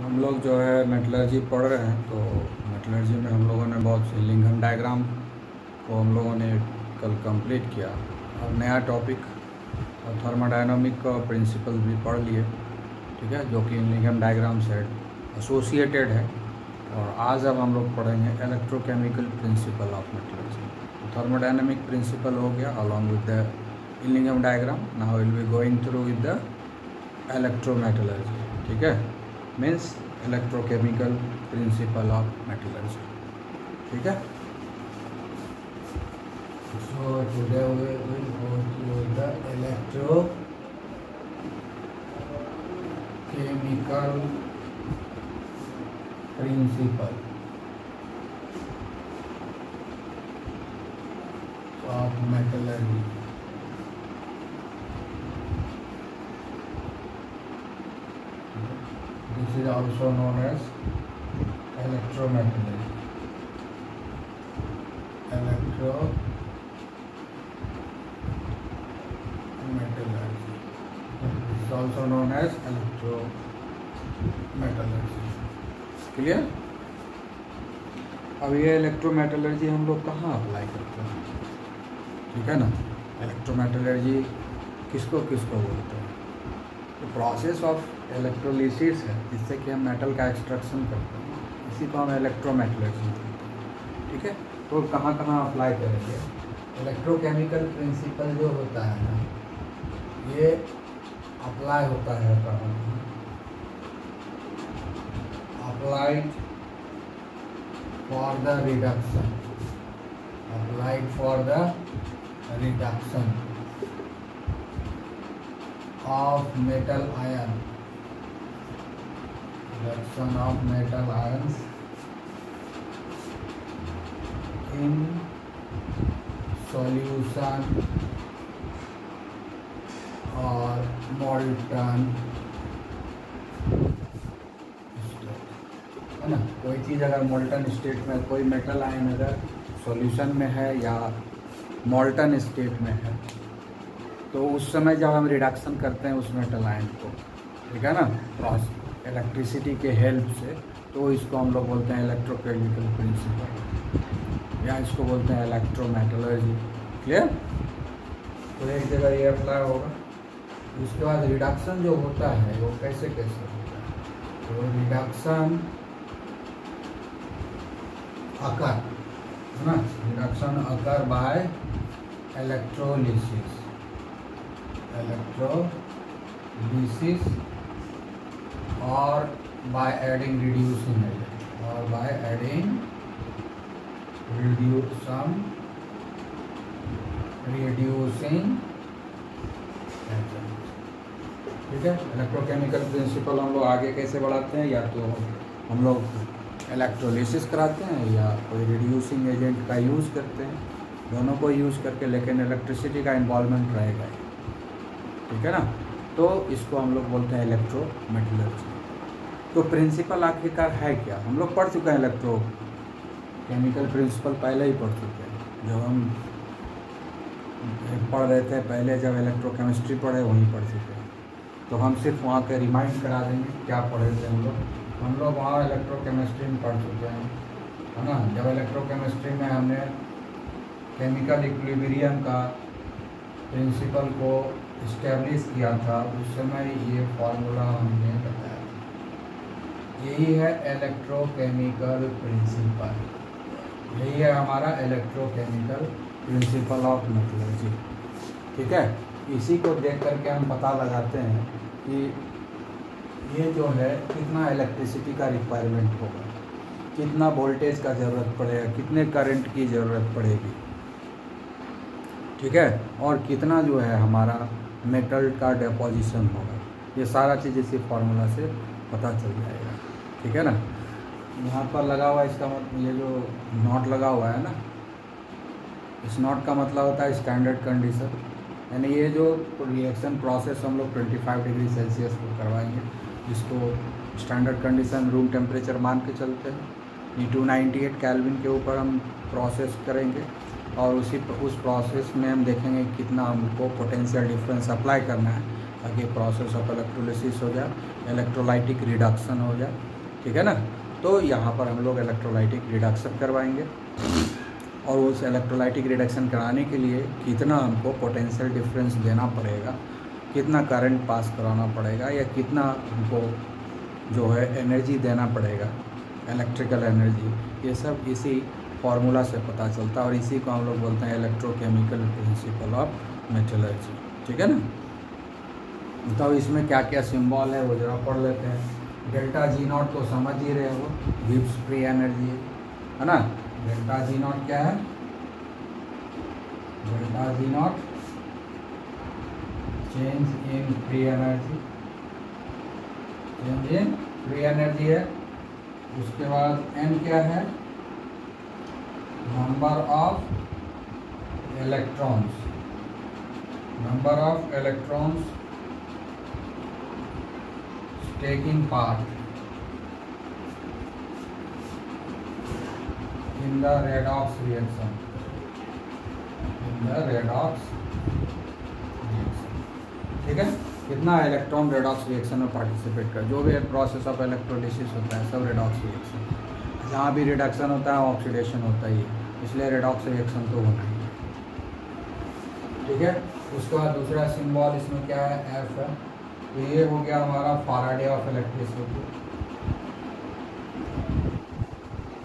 हम लोग जो है मेटलर्जी पढ़ रहे हैं, तो मेटलर्जी में हम लोगों ने बहुत सी लिंघम डायग्राम को हम लोगों ने कल कंप्लीट किया और नया टॉपिक और थर्मोडायनामिक का प्रिंसिपल भी पढ़ लिए, ठीक है, जो कि लिंघम डायग्राम से एसोसिएटेड है। और आज अब हम लोग पढ़ेंगे electrochemical principle of metallurgy. Thermodynamic principle हो गया along with the Ellingham diagram. Now will be going through with the electrometallurgy, ठीक है, means electrochemical principle of metallurgy, ठीक है। So today we will go through the electrochemical principle of metallurgy. This is also known as electrometallurgy. Electrometallurgy. This is also known as electrometallurgy. Clear. अब ये electrometallurgy हम लोग कहाँ apply करते हैं, ठीक है ना। इलेक्ट्रोमेटलर्जी किसको किसको बोलते हैं? तो प्रोसेस ऑफ इलेक्ट्रोलिसिस है, जिससे कि हम मेटल का एक्सट्रैक्शन करते हैं, इसी को हम इलेक्ट्रोमेटलर्जी बोलते हैं, ठीक है। तो कहाँ कहाँ अप्लाई करेंगे? इलेक्ट्रोकेमिकल प्रिंसिपल जो होता है ना, ये अप्लाई होता है कहाँ? Applied for the reduction, applied for the reduction of metal ion, reduction of metal ions in solution or molten state, है ना। कोई चीज़ अगर मोल्टन स्टेट में, कोई मेटल आयन अगर सॉल्यूशन में है या मोल्टन स्टेट में है, तो उस समय जब हम रिडक्शन करते हैं उस मेटल आयन को, ठीक है ना, इलेक्ट्रिसिटी के हेल्प से, तो इसको हम लोग बोलते हैं इलेक्ट्रोकेमिकल प्रिंसिपल, या इसको बोलते हैं इलेक्ट्रोमेटलर्जी। क्लियर। तो एक जगह ये अप्लाई होगा। उसके बाद रिडक्शन जो होता है वो कैसे कैसे होता है? तो रिडक्शन अकर, है ना, reduction occur by electrolysis, electrolysis or by adding reducing agent, or by adding reducing agent, ठीक है। इलेक्ट्रोकेमिकल प्रिंसिपल हम लोग आगे कैसे बढ़ाते हैं? या तो हम लोग इलेक्ट्रोलिसिस कराते हैं या कोई रिड्यूसिंग एजेंट का यूज़ करते हैं, दोनों को यूज़ करके, लेकिन इलेक्ट्रिसिटी का इन्वॉल्वमेंट रहेगा, ठीक है ना। तो इसको हम लोग बोलते हैं इलेक्ट्रोमेटलर्जी। तो प्रिंसिपल आखिरकार है क्या? हम लोग पढ़ चुके हैं इलेक्ट्रोकेमिकल प्रिंसिपल, पहले ही पढ़ चुके हैं। जब हम पढ़ रहे थे पहले, जब इलेक्ट्रोकेमिस्ट्री पढ़े वहीं पढ़ चुके हैं। तो हम सिर्फ वहाँ के रिमाइंड करा देंगे क्या पढ़े थे हम लोग वहाँ इलेक्ट्रोकेमिस्ट्री में पढ़ चुके हैं, है ना। जब इलेक्ट्रोकेमिस्ट्री में हमने केमिकल इक्विलिब्रियम का प्रिंसिपल को इस्टेब्लिश किया था, उस समय ये फॉर्मूला हमने बताया। यही है इलेक्ट्रोकेमिकल प्रिंसिपल, यही है हमारा इलेक्ट्रोकेमिकल प्रिंसिपल ऑफ मेटलर्जी, ठीक है। इसी को देख करके हम पता लगाते हैं कि ये जो है कितना इलेक्ट्रिसिटी का रिक्वायरमेंट होगा, कितना वोल्टेज का ज़रूरत पड़ेगा, कितने करंट की ज़रूरत पड़ेगी, ठीक है, और कितना जो है हमारा मेटल का डिपोजिशन होगा। ये सारा चीज़ इसी फार्मूला से पता चल जाएगा, ठीक है ना। यहाँ पर लगा हुआ इसका मतलब, ये जो नॉट लगा हुआ है ना, इस नॉट का मतलब होता है स्टैंडर्ड कंडीशन, यानी ये जो रिएक्शन प्रोसेस हम लोग 25 डिग्री सेल्सियस पर करवाएंगे, जिसको स्टैंडर्ड कंडीशन रूम टेम्परेचर मान के चलते हैं। 298 केल्विन के ऊपर हम प्रोसेस करेंगे और उस प्रोसेस में हम देखेंगे कितना हमको पोटेंशियल डिफरेंस अप्लाई करना है, ताकि प्रोसेस ऑफ इलेक्ट्रोलिसिस हो जाए, इलेक्ट्रोलाइटिक रिडक्शन हो जाए, ठीक है ना। तो यहाँ पर हम लोग इलेक्ट्रोलाइटिक रिडक्शन करवाएंगे, और उस इलेक्ट्रोलाइटिक रिडक्शन कराने के लिए कितना हमको पोटेंशियल डिफरेंस देना पड़ेगा, कितना करंट पास कराना पड़ेगा, या कितना हमको जो है एनर्जी देना पड़ेगा, इलेक्ट्रिकल एनर्जी, ये सब इसी फार्मूला से पता चलता है, और इसी को हम लोग बोलते हैं इलेक्ट्रोकेमिकल प्रिंसिपल ऑफ मेटलर्जी, ठीक है ना। तो इसमें क्या क्या सिंबल है वो जरा पढ़ लेते हैं। डेल्टा जी नॉट तो समझ ही रहे हो, गिब्स फ्री एनर्जी है ना। डेल्टा जी नॉट क्या है? Delta G not change in free energy, change in free energy है। उसके बाद एन क्या है? Number of electrons, number of electrons taking part in the redox reaction, in the redox reaction, ठीक है। कितना इलेक्ट्रॉन रेडॉक्स रिएक्शन में participate कर, जो भी प्रोसेस ऑफ इलेक्ट्रोलिसिस होता है सब रेडॉक्स रिएक्शन, जहाँ भी रिडक्शन होता है ऑक्सीडेशन होता ही है, इसलिए रेडॉक्स रिएक्शन तो होना ही है, ठीक है। उसके बाद दूसरा सिंबल इसमें क्या है? एफ है। तो ये हो गया हमारा फैराडे ऑफ इलेक्ट्रिसिटी,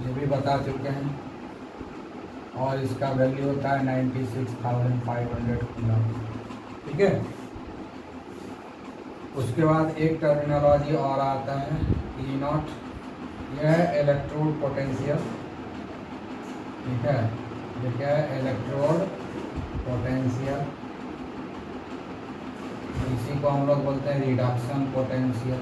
ये भी बता चुके हैं, और इसका वैल्यू होता है 96,500 कूलम, ठीक है। उसके बाद एक टर्मिनोलॉजी और आता है ई नॉट, यह है इलेक्ट्रोड पोटेंशियल, ठीक है। ये क्या है? इलेक्ट्रोड पोटेंशियल, इसी को हम लोग बोलते हैं रिडक्शन पोटेंशियल।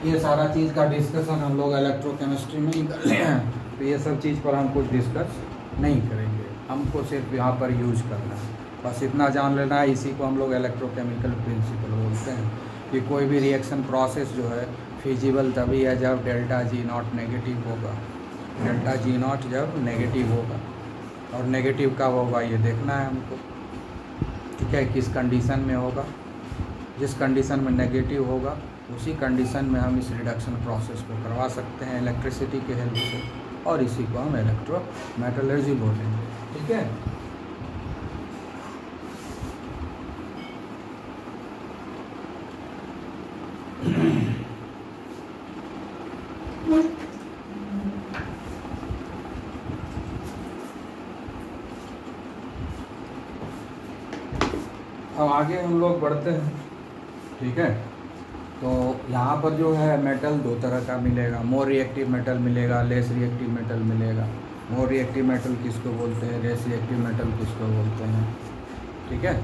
ये सारा चीज़ का डिस्कशन हम लोग इलेक्ट्रोकेमिस्ट्री में ही कर रहे हैं, तो ये सब चीज़ पर हम कुछ डिस्कस नहीं करेंगे, हमको सिर्फ यहाँ पर यूज करना है, बस इतना जान लेना है। इसी को हम लोग इलेक्ट्रोकेमिकल प्रिंसिपल बोलते हैं कि कोई भी रिएक्शन प्रोसेस जो है फिजिबल तभी है जब डेल्टा जी नॉट नेगेटिव होगा, डेल्टा जी नॉट जब नेगेटिव होगा, और नेगेटिव कब होगा ये देखना है हमको, ठीक है। किस कंडीशन में होगा? जिस कंडीशन में नेगेटिव होगा उसी कंडीशन में हम इस रिडक्शन प्रोसेस को करवा सकते हैं इलेक्ट्रिसिटी के हेल्प से, और इसी को हम इलेक्ट्रो मेटलर्जी बोलेंगे, ठीक है। अब आगे हम लोग बढ़ते हैं, ठीक है। तो यहाँ पर जो है मेटल दो तरह का मिलेगा, मोर रिएक्टिव मेटल मिलेगा, लेस रिएक्टिव मेटल मिलेगा। मोर रिएक्टिव मेटल किसको बोलते हैं, लेस रिएक्टिव मेटल किसको बोलते हैं, ठीक है।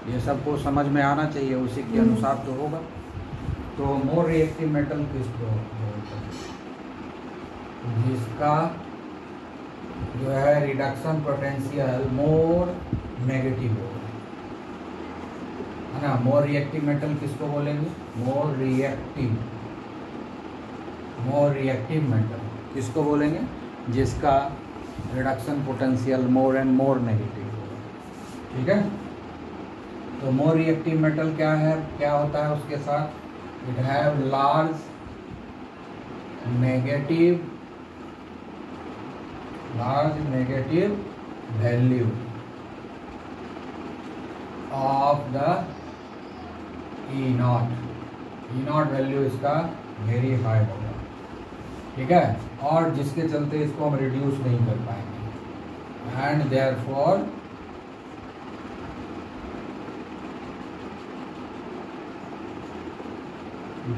ये सबको समझ में आना चाहिए, उसी के अनुसार तो होगा। तो मोर रिएक्टिव मेटल किसको बोलते हैं? जिसका जो है रिडक्शन पोटेंशियल मोर नेगेटिव होगा, है ना। मोर रिएक्टिव मेटल किसको बोलेंगे? मोर रिएक्टिव मेटल किसको बोलेंगे? जिसका reduction potential more and more negative होगा, ठीक है। तो मोर रिएक्टिव मेटल क्या है, क्या होता है उसके साथ? It have large negative value of the E naught value इसका वेरी हाई होगा, ठीक है। और जिसके चलते इसको हम रिड्यूस नहीं कर पाएंगे, and therefore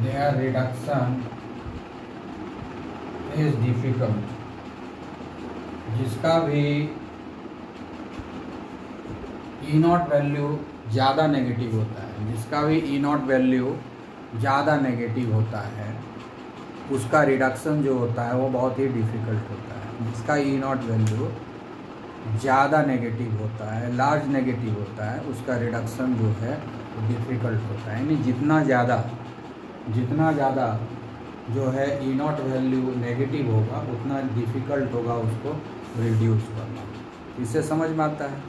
their reduction is difficult. जिसका भी ई नॉट वैल्यू ज़्यादा नेगेटिव होता है, जिसका भी ई नॉट वैल्यू ज़्यादा नेगेटिव होता है, उसका रिडक्शन जो होता है वो बहुत ही डिफ़िकल्ट होता है। जिसका ई नॉट वैल्यू ज़्यादा नेगेटिव होता है, लार्ज नेगेटिव होता है, उसका रिडक्शन जो है डिफ़िकल्ट होता है। यानी जितना ज़्यादा जो है ई नॉट वैल्यू नेगेटिव होगा उतना डिफ़िकल्ट होगा उसको रिड्यूस करना, इससे समझ में आता है।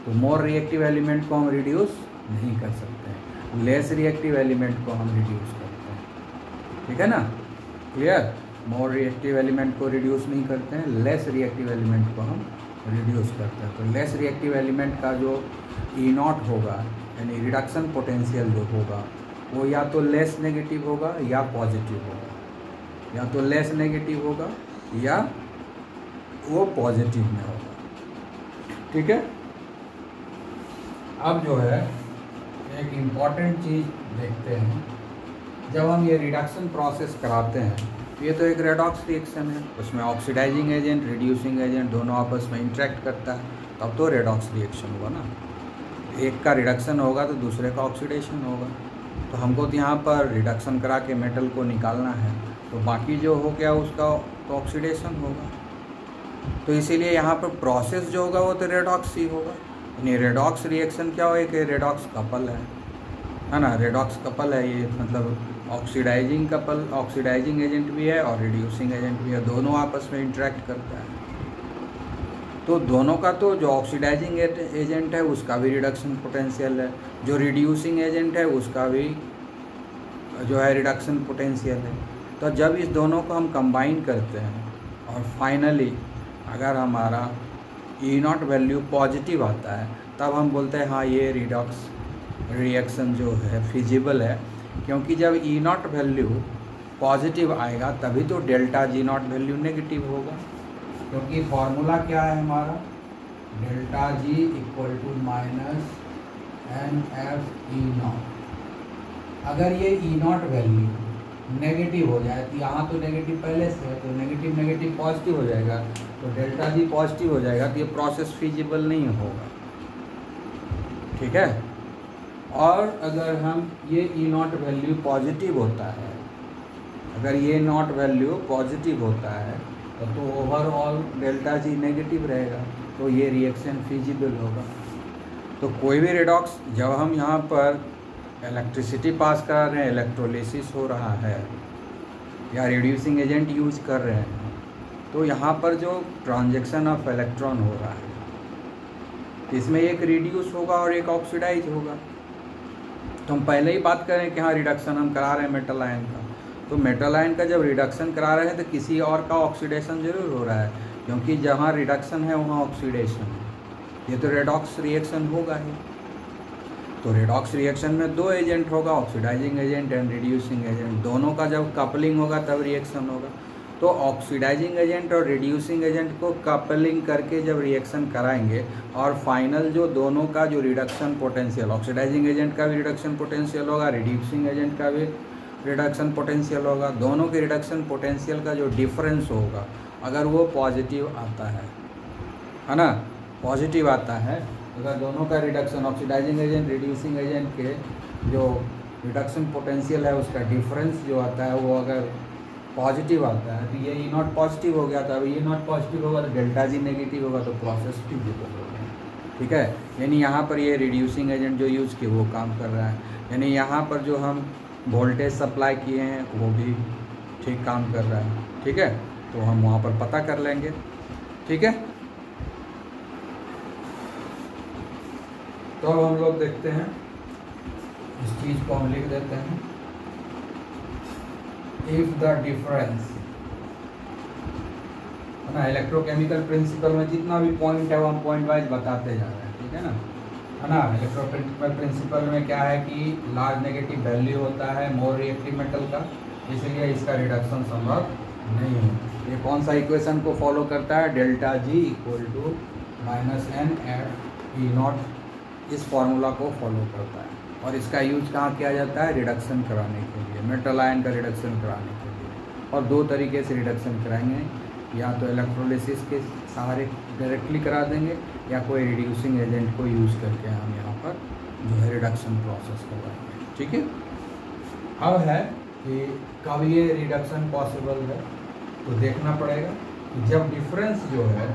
तो मोर रिएक्टिव एलिमेंट को हम रिड्यूस नहीं कर सकते हैं, लेस रिएक्टिव एलिमेंट को हम रिड्यूस करते हैं। ठीक है ना, क्लियर। मोर रिएक्टिव एलिमेंट को रिड्यूस नहीं करते हैं, लेस रिएक्टिव एलिमेंट को हम रिड्यूस करते हैं। तो लेस रिएक्टिव एलिमेंट का जो ई नॉट होगा, यानी रिडक्शन पोटेंशियल जो होगा, वो या तो लेस नेगेटिव होगा या पॉजिटिव होगा, या तो लेस नेगेटिव होगा या वो पॉजिटिव में होगा। ठीक है। अब जो है एक इम्पॉर्टेंट चीज़ देखते हैं, जब हम ये रिडक्शन प्रोसेस कराते हैं, ये तो एक रेडॉक्स रिएक्शन है, उसमें ऑक्सीडाइजिंग एजेंट, रिड्यूसिंग एजेंट दोनों आपस में इंटरेक्ट करता है, तब तो रेडॉक्स रिएक्शन होगा ना। एक का रिडक्शन होगा तो दूसरे का ऑक्सीडेशन होगा। तो हमको तो यहाँ पर रिडक्शन करा के मेटल को निकालना है, तो बाकी जो हो गया उसका तो ऑक्सीडेशन होगा। तो इसीलिए यहाँ पर प्रोसेस जो होगा वो तो रेडॉक्स ही होगा। यानी रेडॉक्स रिएक्शन क्या हो, एक रेडॉक्स कपल है ना, रेडॉक्स कपल है ये, मतलब ऑक्सीडाइजिंग कपल, ऑक्सीडाइजिंग एजेंट भी है और रिड्यूसिंग एजेंट भी है, दोनों आपस में इंटरेक्ट करता है। तो दोनों का तो जो ऑक्सीडाइजिंग एजेंट है उसका भी रिडक्शन पोटेंशियल है, जो रिड्यूसिंग एजेंट है उसका भी जो है रिडक्शन पोटेंशियल है। तो जब इस दोनों को हम कंबाइन करते हैं और फाइनली अगर हमारा ई नॉट वैल्यू पॉजिटिव आता है, तब हम बोलते हैं हाँ ये रिडॉक्स रिएक्शन जो है फिजिबल है, क्योंकि जब ई नॉट वैल्यू पॉजिटिव आएगा तभी तो delta G naught value negative होगा, क्योंकि फॉर्मूला क्या है हमारा, delta G equal to minus n F E naught. अगर ये ई नॉट वैल्यू नेगेटिव हो जाए, तो यहाँ तो नेगेटिव पहले से है, तो नेगेटिव नेगेटिव पॉजिटिव हो जाएगा, तो डेल्टा जी पॉजिटिव हो जाएगा, तो ये प्रोसेस फिजिबल नहीं होगा। ठीक है। और अगर हम ये ई नॉट वैल्यू पॉजिटिव होता है, अगर ये नॉट वैल्यू पॉजिटिव होता है तो ओवरऑल डेल्टा जी नेगेटिव रहेगा, तो ये रिएक्शन फिजिबल होगा। तो कोई भी रेडॉक्स, जब हम यहाँ पर इलेक्ट्रिसिटी पास करा रहे हैं, इलेक्ट्रोलिसिस हो रहा है या रिड्यूसिंग एजेंट यूज कर रहे हैं, तो यहाँ पर जो ट्रांजैक्शन ऑफ इलेक्ट्रॉन हो रहा है, इसमें एक रिड्यूस होगा और एक ऑक्सीडाइज होगा। तो हम पहले ही बात करें कि हाँ रिडक्शन हम करा रहे हैं मेटल आयन का, तो मेटल आयन का जब रिडक्शन करा रहे हैं तो किसी और का ऑक्सीडेशन जरूर हो रहा है, क्योंकि जहाँ रिडक्शन है वहाँ ऑक्सीडेशन है, ये तो रेडॉक्स रिएक्शन होगा ही। तो रेडॉक्स रिएक्शन में दो एजेंट होगा, oxidising agent and reducing agent, दोनों का जब कपलिंग होगा तब रिएक्शन होगा। तो ऑक्सीडाइजिंग एजेंट और रिड्यूसिंग एजेंट को कपलिंग करके जब रिएक्शन कराएंगे और फाइनल जो दोनों का जो रिडक्शन पोटेंशियल, ऑक्सीडाइजिंग एजेंट का भी रिडक्शन पोटेंशियल होगा, रिड्यूसिंग एजेंट का भी रिडक्शन पोटेंशियल होगा, दोनों के रिडक्शन पोटेंशियल का जो डिफरेंस होगा, अगर वो पॉजिटिव आता है ना, पॉजिटिव आता है, अगर दोनों का reduction oxidising agent reducing agent के जो रिडक्शन पोटेंशियल है उसका डिफरेंस जो आता है वो अगर पॉजिटिव आता है, तो ये ई नॉट पॉजिटिव हो गया, तो अब ई नॉट पॉजिटिव होगा तो डेल्टा जी नेगेटिव होगा, तो प्रोसेस फिजिबल होगा। ठीक है। यानी यहाँ पर ये रिड्यूसिंग एजेंट जो यूज़ किए वो काम कर रहा है, यानी यहाँ पर जो हम वोल्टेज सप्लाई किए हैं वो भी ठीक काम कर रहा है। ठीक है। तो हम वहाँ पर पता कर लेंगे। ठीक है। तो अब हम लोग देखते हैं, इस चीज़ को हम लिख देते हैं, इफ द डिफरेंस है ना, इलेक्ट्रोकेमिकल प्रिंसिपल में जितना भी पॉइंट है वो हम पॉइंट वाइज बताते जा रहे हैं। ठीक है ना, है ना। इलेक्ट्रोकेमिकल प्रिंसिपल में क्या है कि लार्ज नेगेटिव वैल्यू होता है मोर रिएक्टिव मेटल का, इसलिए इसका रिडक्शन संभव नहीं है। ये कौन सा इक्वेशन को फॉलो करता है, delta G equal to minus n F E naught, इस फार्मूला को फॉलो करता है। और इसका यूज कहाँ किया जाता है, रिडक्शन कराने के लिए, मेटल आयन का रिडक्शन कराने के लिए। और दो तरीके से रिडक्शन कराएंगे, या तो इलेक्ट्रोलिसिस के सहारे डायरेक्टली करा देंगे, या कोई रिड्यूसिंग एजेंट को यूज़ करके हम यहाँ पर जो है रिडक्शन प्रोसेस करवाएंगे। ठीक है। अब है कि कब ये रिडक्शन पॉसिबल है, तो देखना पड़ेगा कि जब डिफरेंस जो है,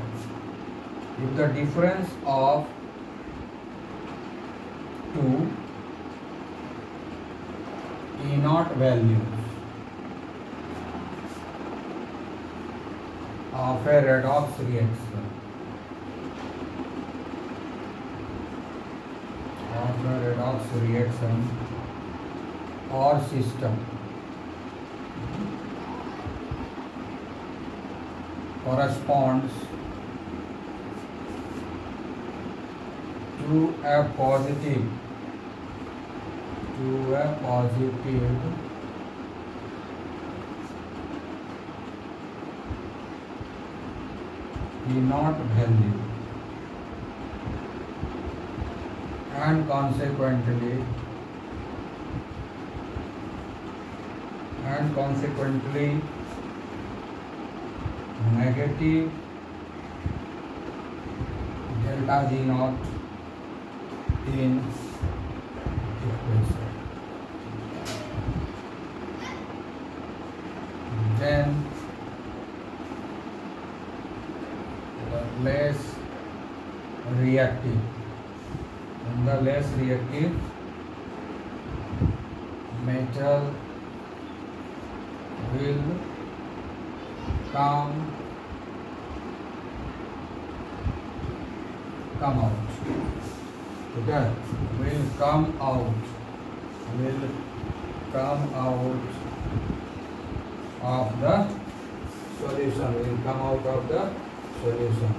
if the difference of two E naught values of a redox reaction of the redox reaction or system corresponds to a positive E naught value and consequently negative delta G naught in equation. Then the less reactive metal will come out. Okay, will come out of the solution.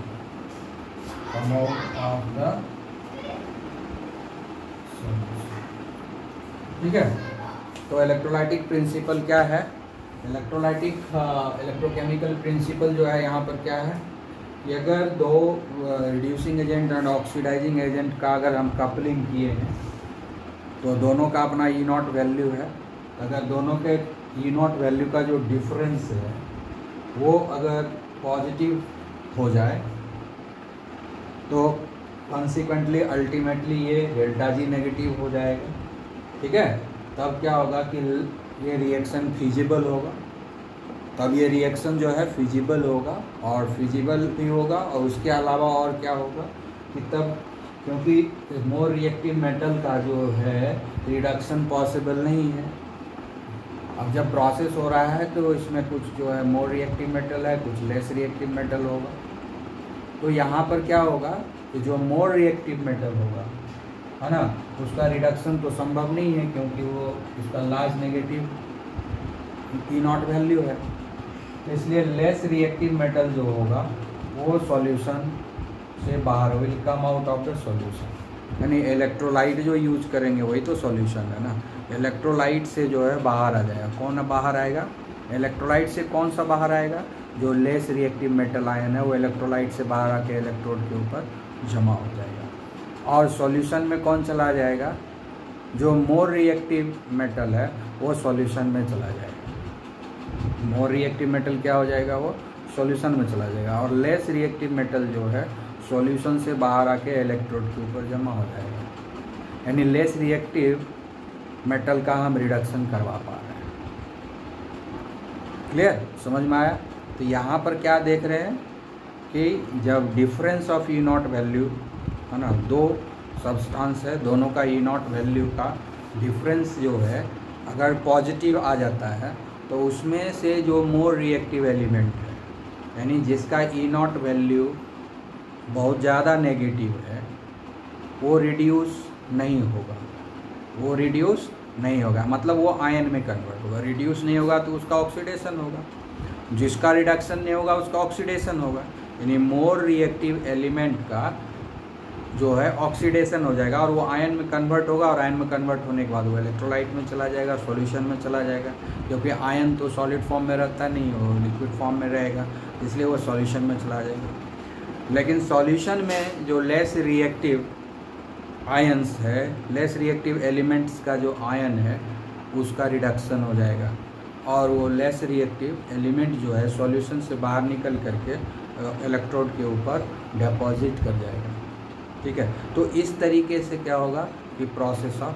ठीक है। तो electrolytic principal क्या है? Electrochemical principal जो है यहाँ पर क्या है कि अगर दो reducing agent and oxidising agent का अगर हम कपलिंग किए हैं तो दोनों का अपना ई नॉट वैल्यू है। अगर दोनों के ई नॉट वैल्यू का जो डिफरेंस है वो अगर पॉजिटिव हो जाए तो कॉन्सिक्वेंटली अल्टीमेटली ये डेल्टा जी नेगेटिव हो जाएगा। ठीक है, तब क्या होगा कि ये रिएक्शन फिजिबल होगा, तब ये रिएक्शन जो है फिजिबल होगा और फिजिबल भी होगा। और उसके अलावा और क्या होगा कि तब क्योंकि मोर रिएक्टिव मेटल का जो है रिडक्शन पॉसिबल नहीं है। अब जब प्रोसेस हो रहा है तो इसमें कुछ जो है मोर रिएक्टिव मेटल है, कुछ लेस रिएक्टिव मेटल होगा। तो यहाँ पर क्या होगा कि जो मोर रिएक्टिव मेटल होगा है ना, उसका रिडक्शन तो संभव नहीं है क्योंकि वो इसका large negative E naught value है। इसलिए लेस रिएक्टिव मेटल जो होगा वो सॉल्यूशन से बाहर will come out of the solution. यानी इलेक्ट्रोलाइट जो यूज करेंगे वही तो सॉल्यूशन है ना। इलेक्ट्रोलाइट से जो है बाहर आ जाएगा। कौन बाहर आएगा? इलेक्ट्रोलाइट से कौन सा बाहर आएगा? जो लेस रिएक्टिव मेटल आयन है वो इलेक्ट्रोलाइट से बाहर आके इलेक्ट्रोड के ऊपर जमा हो जाएगा। और सॉल्यूशन में कौन चला जाएगा? जो मोर रिएक्टिव मेटल है वो सॉल्यूशन में चला जाएगा। मोर रिएक्टिव मेटल क्या हो जाएगा? वो सॉल्यूशन में चला जाएगा। और लेस रिएक्टिव मेटल जो है सॉल्यूशन से बाहर आके इलेक्ट्रोड के ऊपर जमा हो जाएगा। यानी लेस रिएक्टिव मेटल का हम रिडक्शन करवा पा रहे हैं। क्लियर? समझ में आया? तो यहाँ पर क्या देख रहे हैं कि जब difference of E naught value है ना, दो सब्सटेंस है, दोनों का ई नॉट वैल्यू का डिफरेंस जो है अगर पॉजिटिव आ जाता है तो उसमें से जो मोर रिएक्टिव एलिमेंट है यानी जिसका ई नॉट वैल्यू बहुत ज़्यादा नेगेटिव है वो रिड्यूस नहीं होगा। मतलब वो आयन में कन्वर्ट होगा। रिड्यूस नहीं होगा तो उसका ऑक्सीडेशन होगा। जिसका रिडक्शन नहीं होगा उसका ऑक्सीडेशन होगा। यानी मोर रिएक्टिव एलिमेंट का जो है ऑक्सीडेशन हो जाएगा और वो आयन में कन्वर्ट होगा। और आयन में कन्वर्ट होने के बाद वो इलेक्ट्रोलाइट में चला जाएगा, सॉल्यूशन में चला जाएगा। क्योंकि आयन तो सॉलिड फॉर्म में रहता नहीं, वो लिक्विड फॉर्म में रहेगा, इसलिए वो सॉल्यूशन में चला जाएगा। लेकिन सॉल्यूशन में जो लेस रिएक्टिव आयन्स है, लेस रिएक्टिव एलिमेंट्स का जो आयन है उसका रिडक्शन हो जाएगा और वो लेस रिएक्टिव एलिमेंट जो है सॉल्यूशन से बाहर निकल करके इलेक्ट्रोड के ऊपर डिपॉजिट कर जाएगा। ठीक है, तो इस तरीके से क्या होगा कि प्रोसेस ऑफ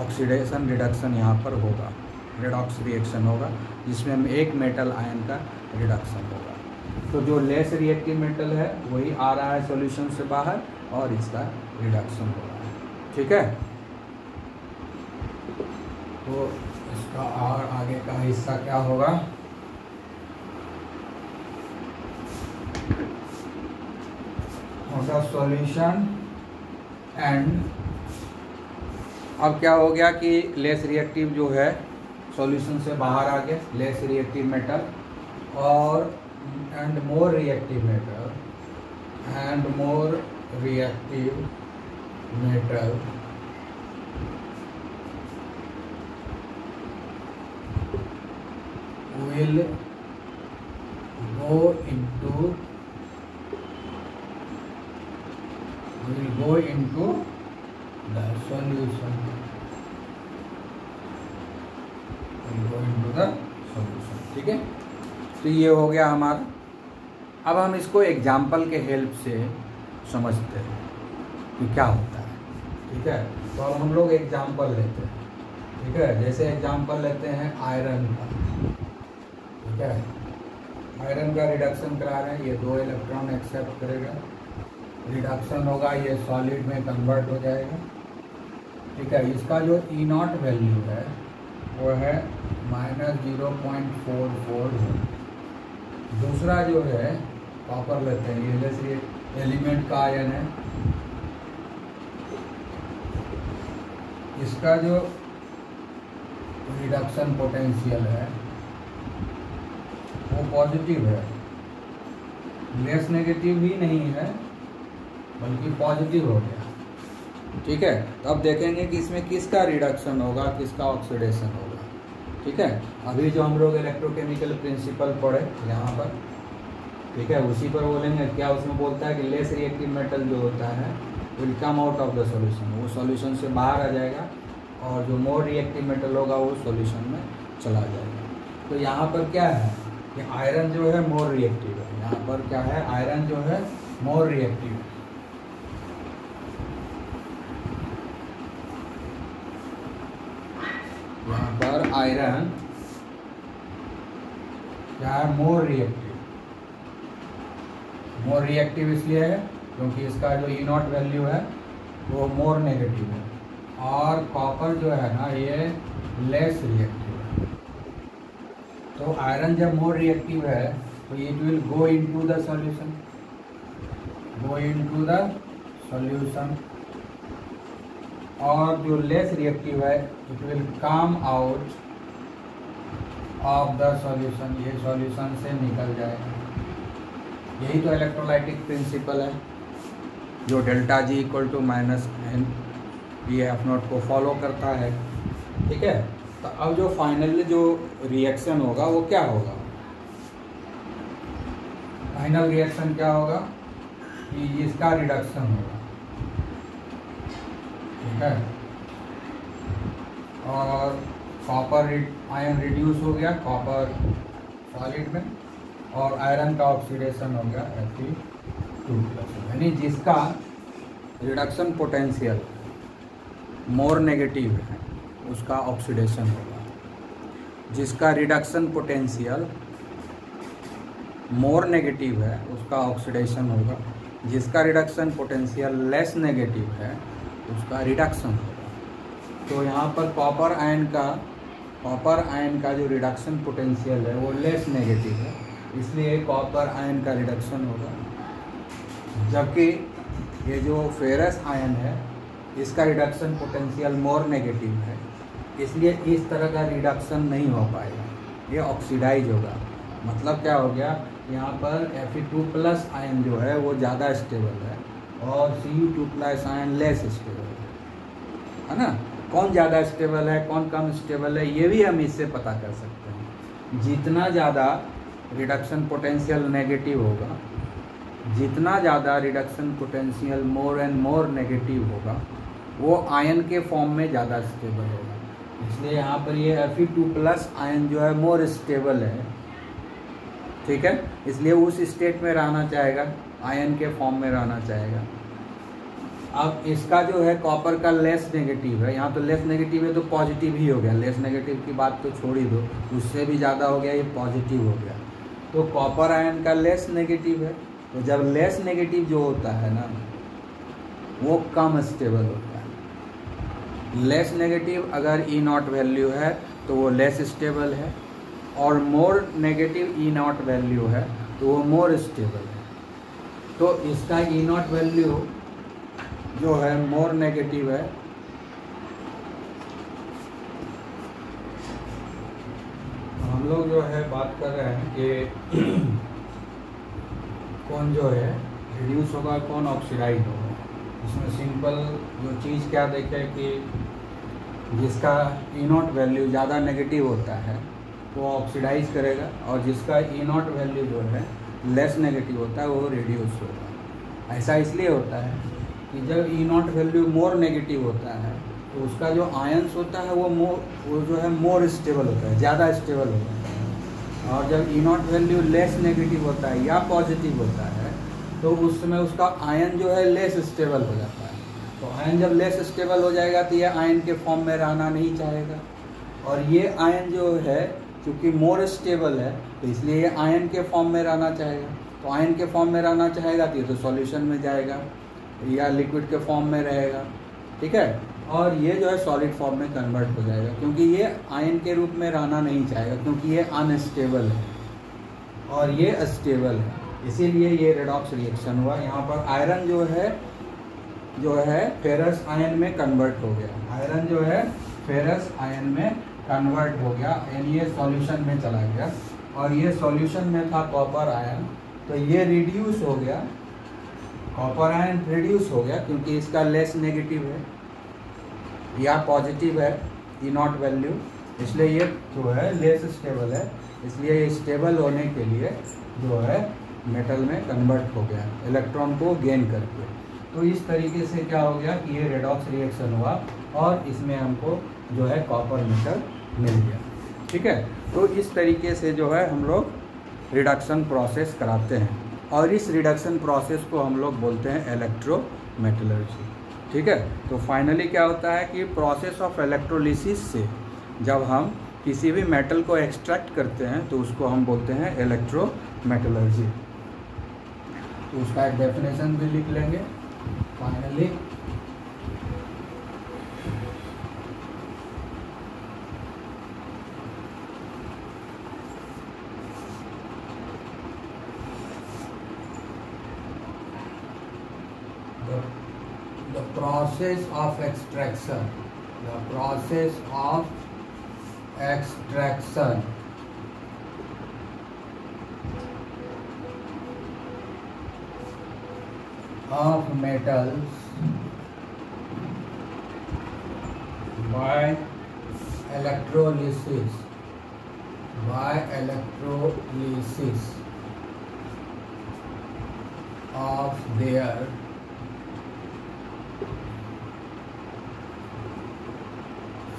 ऑक्सीडेशन रिडक्शन यहाँ पर होगा, रेडॉक्स रिएक्शन होगा जिसमें एक मेटल आयन का रिडक्शन होगा। तो जो लेस रिएक्टिव मेटल है वही आ रहा है सॉल्यूशन से बाहर और इसका रिडक्शन हो रहा है। ठीक है, तो इसका और आगे का हिस्सा क्या होगा? The solution and अब क्या हो गया कि लेस रिएक्टिव जो है सॉल्यूशन से बाहर आ गया, लेस रिएक्टिव मेटल और and more reactive metal will go into the solution. ठीक है, तो ये हो गया हमारा। अब हम इसको एग्जाम्पल के हेल्प से समझते हैं कि क्या होता है। ठीक है, तो अब हम लोग एग्जाम्पल लेते हैं। ठीक है, जैसे एग्जाम्पल लेते हैं आयरन का। ठीक है, आयरन का रिडक्शन करा रहे हैं, ये 2 इलेक्ट्रॉन एक्सेप्ट करेगा, रिडक्शन होगा, ये सॉलिड में कन्वर्ट हो जाएगा। ठीक है, इसका जो E0 वैल्यू है वो है -0.44 है। दूसरा जो है कॉपर लेते हैं, ये जैसे एलिमेंट का आयन है, इसका जो रिडक्शन पोटेंशियल है वो पॉजिटिव है, लेस नेगेटिव भी नहीं है बल्कि पॉजिटिव हो गया। ठीक है, तो अब देखेंगे कि इसमें किसका रिडक्शन होगा, किसका ऑक्सीडेशन होगा। ठीक है, अभी जो हम लोग इलेक्ट्रोकेमिकल प्रिंसिपल पढ़े यहाँ पर, ठीक है, उसी पर बोलेंगे। क्या उसमें बोलता है कि लेस रिएक्टिव मेटल जो होता है will come out of the solution, वो सॉल्यूशन से बाहर आ जाएगा, और जो मोर रिएक्टिव मेटल होगा वो सॉल्यूशन में चला जाएगा। तो यहाँ पर क्या है कि आयरन जो है मोर रिएक्टिव है। यहाँ पर क्या है, आयरन जो है मोर रिएक्टिव है। यहाँ पर आयरन क्या है, मोर रिएक्टिव। मोर रिएक्टिव इसलिए है क्योंकि इसका जो E0 वैल्यू है वो मोर नेगेटिव है, और कॉपर जो है ना ये लेस रिएक्टिव है। तो आयरन जब मोर रिएक्टिव है तो it will go into the solution, और जो लेस रिएक्टिव है it will come out of the solution, ये सॉल्यूशन से निकल जाएगा। यही तो इलेक्ट्रोलाइटिक प्रिंसिपल है जो डेल्टा G = -n F0 को फॉलो करता है। ठीक है, तो अब जो फाइनली जो रिएक्शन होगा वो क्या होगा, फाइनल रिएक्शन क्या होगा कि इसका रिडक्शन होगा। ठीक है, और कॉपर आयन रिड्यूस हो गया कॉपर सॉलिड में, और आयरन का ऑक्सीडेशन हो गया Fe2+, यानी जिसका रिडक्शन पोटेंशियल मोर नेगेटिव है उसका ऑक्सीडेशन होगा, जिसका रिडक्शन पोटेंशियल मोर नेगेटिव है उसका ऑक्सीडेशन होगा, जिसका रिडक्शन पोटेंशियल लेस नेगेटिव है उसका रिडक्शन होगा। तो यहाँ पर कॉपर आयन का जो रिडक्शन पोटेंशियल है वो लेस नेगेटिव है, इसलिए कॉपर आयन का रिडक्शन होगा। जबकि ये जो फेरस आयन है इसका रिडक्शन पोटेंशियल मोर नेगेटिव है, इसलिए इस तरह का रिडक्शन नहीं हो पाएगा, ये ऑक्सीडाइज होगा। मतलब क्या हो गया, यहाँ पर Fe2+ आयन जो है वो ज़्यादा स्टेबल है और Cu2+ आयन लेस स्टेबल है ना। कौन ज़्यादा स्टेबल है कौन कम स्टेबल है ये भी हम इससे पता कर सकते हैं। जितना ज़्यादा रिडक्शन पोटेंशियल नेगेटिव होगा, जितना ज़्यादा reduction potential more and more negative होगा वो आयन के फॉर्म में ज़्यादा स्टेबल होगा। इसलिए यहाँ पर ये Fe2+ आयन जो है मोर स्टेबल है। ठीक है, इसलिए उस स्टेट में रहना चाहेगा, आयन के फॉर्म में रहना चाहेगा। अब इसका जो है कॉपर का लेस नेगेटिव है, यहाँ तो लेस नेगेटिव है तो पॉजिटिव ही हो गया, लेस नेगेटिव की बात तो छोड़ ही दो, उससे भी ज़्यादा हो गया, ये पॉजिटिव हो गया। तो कॉपर आयन का लेस नेगेटिव है, तो जब लेस नेगेटिव जो होता है ना वो कम स्टेबल होता है। लेस नेगेटिव अगर E0 वैल्यू है तो वो लेस स्टेबल है, और मोर नेगेटिव E0 वैल्यू है तो वो मोर स्टेबल है। तो इसका E0 वैल्यू जो है मोर नेगेटिव है हम लोग जो है बात कर रहे हैं कि कौन जो है रिड्यूस होगा, कौन ऑक्सीडाइज होगा। इसमें सिंपल जो चीज़ क्या देखें कि जिसका E0 वैल्यू ज़्यादा नेगेटिव होता है वो ऑक्सीडाइज करेगा, और जिसका E0 वैल्यू जो है लेस नेगेटिव होता है वो रिड्यूस होगा। ऐसा इसलिए होता है कि जब E0 वैल्यू मोर नेगेटिव होता है तो उसका जो आयंस होता है वो जो है मोर स्टेबल होता है, ज़्यादा स्टेबल होता है। और जब E0 वैल्यू लेस नेगेटिव होता है या पॉजिटिव होता है तो उस समय उसका आयन जो है लेस स्टेबल हो जाता है। तो आयन जब लेस स्टेबल हो जाएगा तो ये आयन के फॉर्म में रहना नहीं चाहेगा, और ये आयन जो है क्योंकि मोर स्टेबल है तो इसलिए ये आयन के फॉर्म में रहना चाहेगा। तो आयन के फॉर्म में रहना चाहेगा तो ये तो सॉल्यूशन में जाएगा या लिक्विड के फॉर्म में रहेगा, ठीक है। और ये जो है सॉलिड फॉर्म में कन्वर्ट हो जाएगा, क्योंकि ये आयन के रूप में रहना नहीं चाहेगा, क्योंकि ये अनस्टेबल है और ये स्टेबल है, इसीलिए ये रेडॉक्स रिएक्शन हुआ। यहाँ पर आयरन जो है फेरस आयन में कन्वर्ट हो गया। आयरन जो है फेरस आयन में कन्वर्ट हो गया, यानी ये सॉल्यूशन में चला गया, और ये सॉल्यूशन में था कॉपर आयन, तो ये रिड्यूस हो गया, कॉपर आयन रिड्यूस हो गया क्योंकि इसका लेस नेगेटिव है या पॉजिटिव है E0 वैल्यू, इसलिए ये जो है लेस स्टेबल है, इसलिए ये स्टेबल होने के लिए जो है मेटल में कन्वर्ट हो गया इलेक्ट्रॉन को गेन करके। तो इस तरीके से क्या हो गया कि ये रेडॉक्स रिएक्शन हुआ और इसमें हमको जो है कॉपर मेटल मिल गया, ठीक है। तो इस तरीके से जो है हम लोग रिडक्शन प्रोसेस कराते हैं, और इस रिडक्शन प्रोसेस को हम लोग बोलते हैं इलेक्ट्रोमेटलर्जी, ठीक है। तो फाइनली क्या होता है कि प्रोसेस ऑफ इलेक्ट्रोलिसिस से जब हम किसी भी मेटल को एक्सट्रैक्ट करते हैं तो उसको हम बोलते हैं इलेक्ट्रोमेटलर्जी। तो उसका एक डेफिनेशन भी लिख लेंगे finally. The process of extraction, the process of extraction of metals by electrolysis of their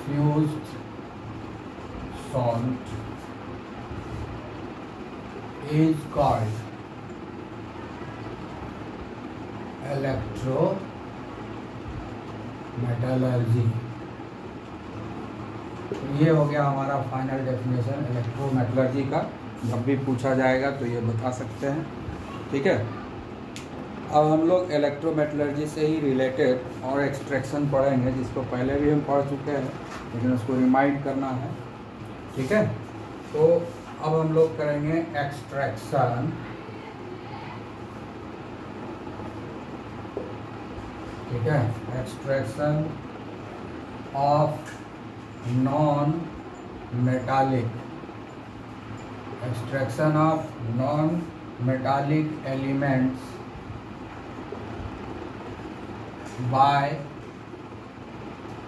fused salt is called electrometallurgy. ये हो गया हमारा फाइनल डेफिनेशन इलेक्ट्रोमेटलर्जी का। जब भी पूछा जाएगा तो ये बता सकते हैं, ठीक है। अब हम लोग इलेक्ट्रोमेटलर्जी से ही रिलेटेड और एक्सट्रैक्शन पढ़ेंगे, जिसको पहले भी हम पढ़ चुके हैं लेकिन उसको रिमाइंड करना है, ठीक है। तो अब हम लोग करेंगे एक्सट्रैक्शन, ठीक है, extraction of non metallic elements bye